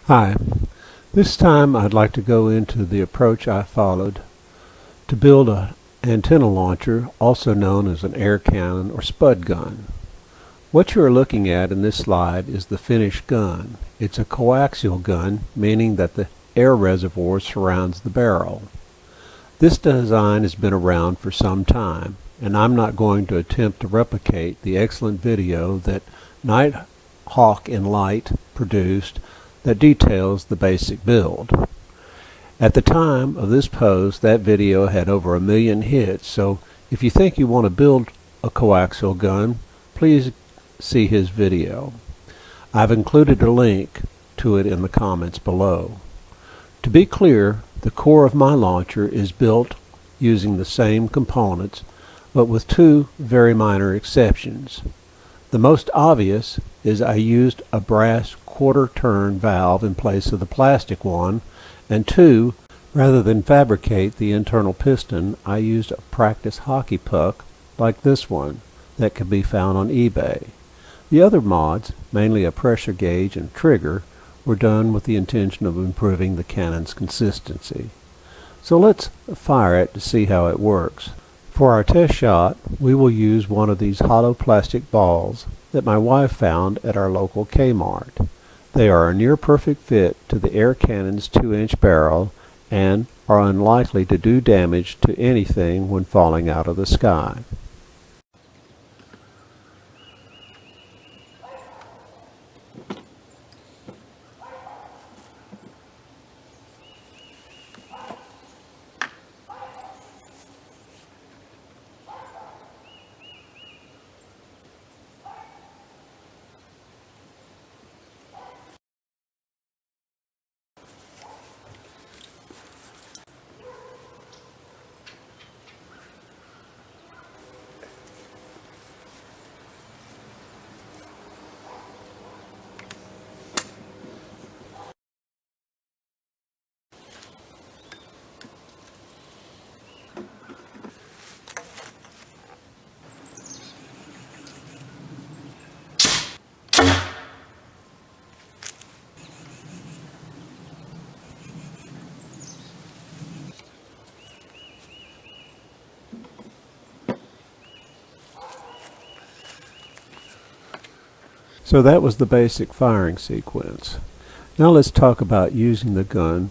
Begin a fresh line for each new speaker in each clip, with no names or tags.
Hi, this time I'd like to go into the approach I followed to build an antenna launcher, also known as an air cannon or Spud gun. What you are looking at in this slide is the finished gun. It's a coaxial gun, meaning that the air reservoir surrounds the barrel. This design has been around for some time, and I'm not going to attempt to replicate the excellent video that Nighthawk in Light produced that details the basic build. At the time of this post, that video had over 1 million hits, so if you think you want to build a coaxial gun, please see his video. I've included a link to it in the comments below. To be clear, the core of my launcher is built using the same components, but with two very minor exceptions. The most obvious is I used a brass quarter-turn valve in place of the plastic one, and two, rather than fabricate the internal piston, I used a practice hockey puck like this one that can be found on eBay. The other mods, mainly a pressure gauge and trigger, were done with the intention of improving the cannon's consistency. So let's fire it to see how it works. For our test shot, we will use one of these hollow plastic balls that my wife found at our local Kmart. They are a near perfect fit to the air cannon's 2-inch barrel and are unlikely to do damage to anything when falling out of the sky. So that was the basic firing sequence. Now let's talk about using the gun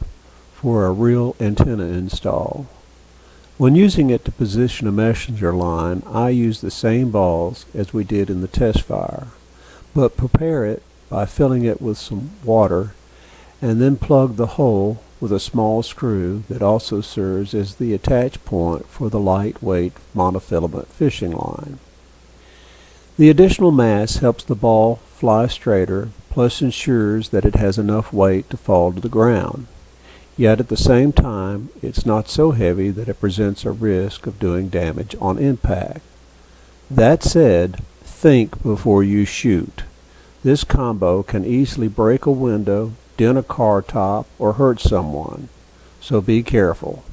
for a real antenna install. When using it to position a messenger line, I use the same balls as we did in the test fire, but prepare it by filling it with some water and then plug the hole with a small screw that also serves as the attach point for the lightweight monofilament fishing line. The additional mass helps the ball fly straighter, plus ensures that it has enough weight to fall to the ground. Yet at the same time, it's not so heavy that it presents a risk of doing damage on impact. That said, think before you shoot. This combo can easily break a window, dent a car top, or hurt someone, so be careful.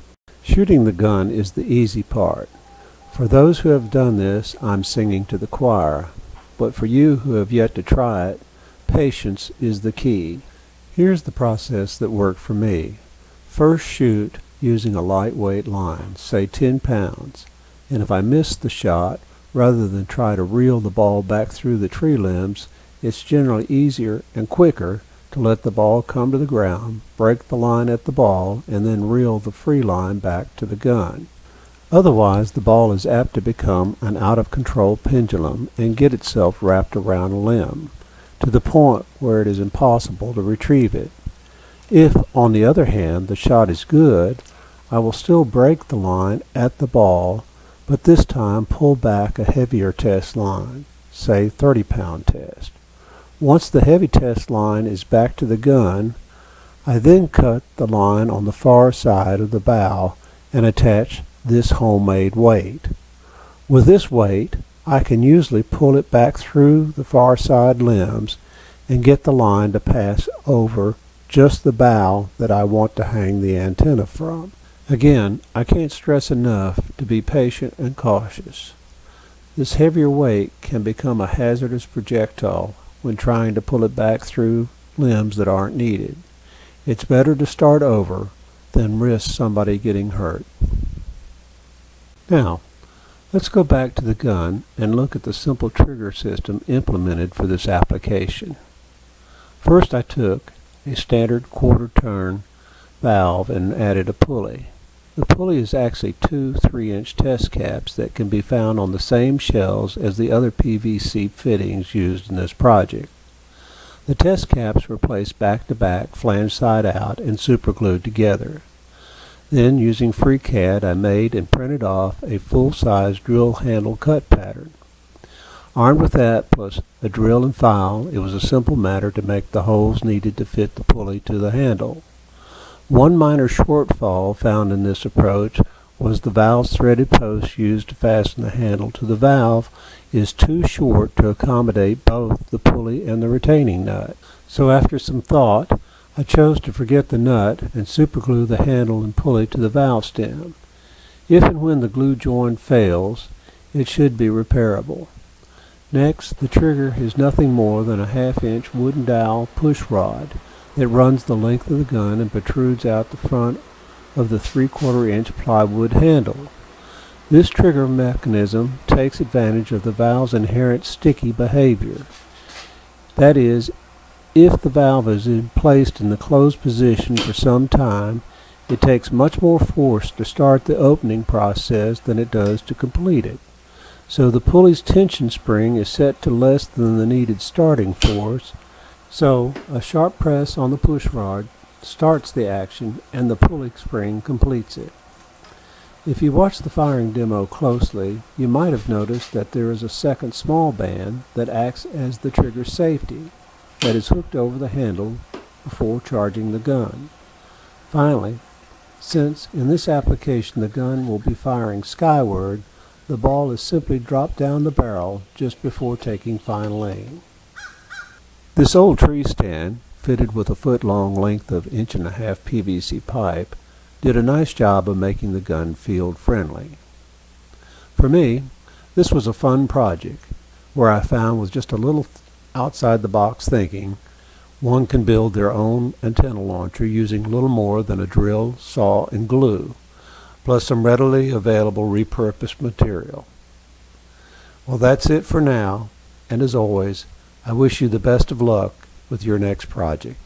Shooting the gun is the easy part. For those who have done this, I'm singing to the choir. But for you who have yet to try it, patience is the key. Here's the process that worked for me. First, shoot using a lightweight line, say 10 pounds. And if I miss the shot, rather than try to reel the ball back through the tree limbs, it's generally easier and quicker to let the ball come to the ground, break the line at the ball, and then reel the free line back to the gun. Otherwise, the ball is apt to become an out-of-control pendulum and get itself wrapped around a limb, to the point where it is impossible to retrieve it. If, on the other hand, the shot is good, I will still break the line at the ball, but this time pull back a heavier test line, say 30-pound test. Once the heavy test line is back to the gun, I then cut the line on the far side of the bow and attach this homemade weight. With this weight, I can usually pull it back through the far side limbs and get the line to pass over just the bow that I want to hang the antenna from. Again, I can't stress enough to be patient and cautious. This heavier weight can become a hazardous projectile when trying to pull it back through limbs that aren't needed. It's better to start over than risk somebody getting hurt. Now, let's go back to the gun and look at the simple trigger system implemented for this application. First, I took a standard quarter-turn valve and added a pulley. The pulley is actually two 3-inch test caps that can be found on the same shelves as the other PVC fittings used in this project. The test caps were placed back to back, flange side out, and superglued together. Then, using FreeCAD, I made and printed off a full-size drill handle cut pattern. Armed with that, plus a drill and file, it was a simple matter to make the holes needed to fit the pulley to the handle. One minor shortfall found in this approach was the valve's threaded post used to fasten the handle to the valve is too short to accommodate both the pulley and the retaining nut. So after some thought, I chose to forget the nut and superglue the handle and pulley to the valve stem. If and when the glue joint fails, it should be repairable. Next, the trigger is nothing more than a 1/2-inch wooden dowel push rod that runs the length of the gun and protrudes out the front of the 3/4-inch plywood handle. This trigger mechanism takes advantage of the valve's inherent sticky behavior. That is, if the valve is placed in the closed position for some time, it takes much more force to start the opening process than it does to complete it. So the pulley's tension spring is set to less than the needed starting force, so a sharp press on the push rod starts the action and the pulley spring completes it. If you watch the firing demo closely, you might have noticed that there is a second small band that acts as the trigger safety that is hooked over the handle before charging the gun. Finally, since in this application the gun will be firing skyward, the ball is simply dropped down the barrel just before taking final aim. This old tree stand, fitted with a foot-long length of 1.5-inch PVC pipe, did a nice job of making the gun field-friendly. For me, this was a fun project, where I found with just a little outside-the-box thinking, one can build their own antenna launcher using little more than a drill, saw, and glue, plus some readily available repurposed material. Well, that's it for now, and as always, I wish you the best of luck with your next project.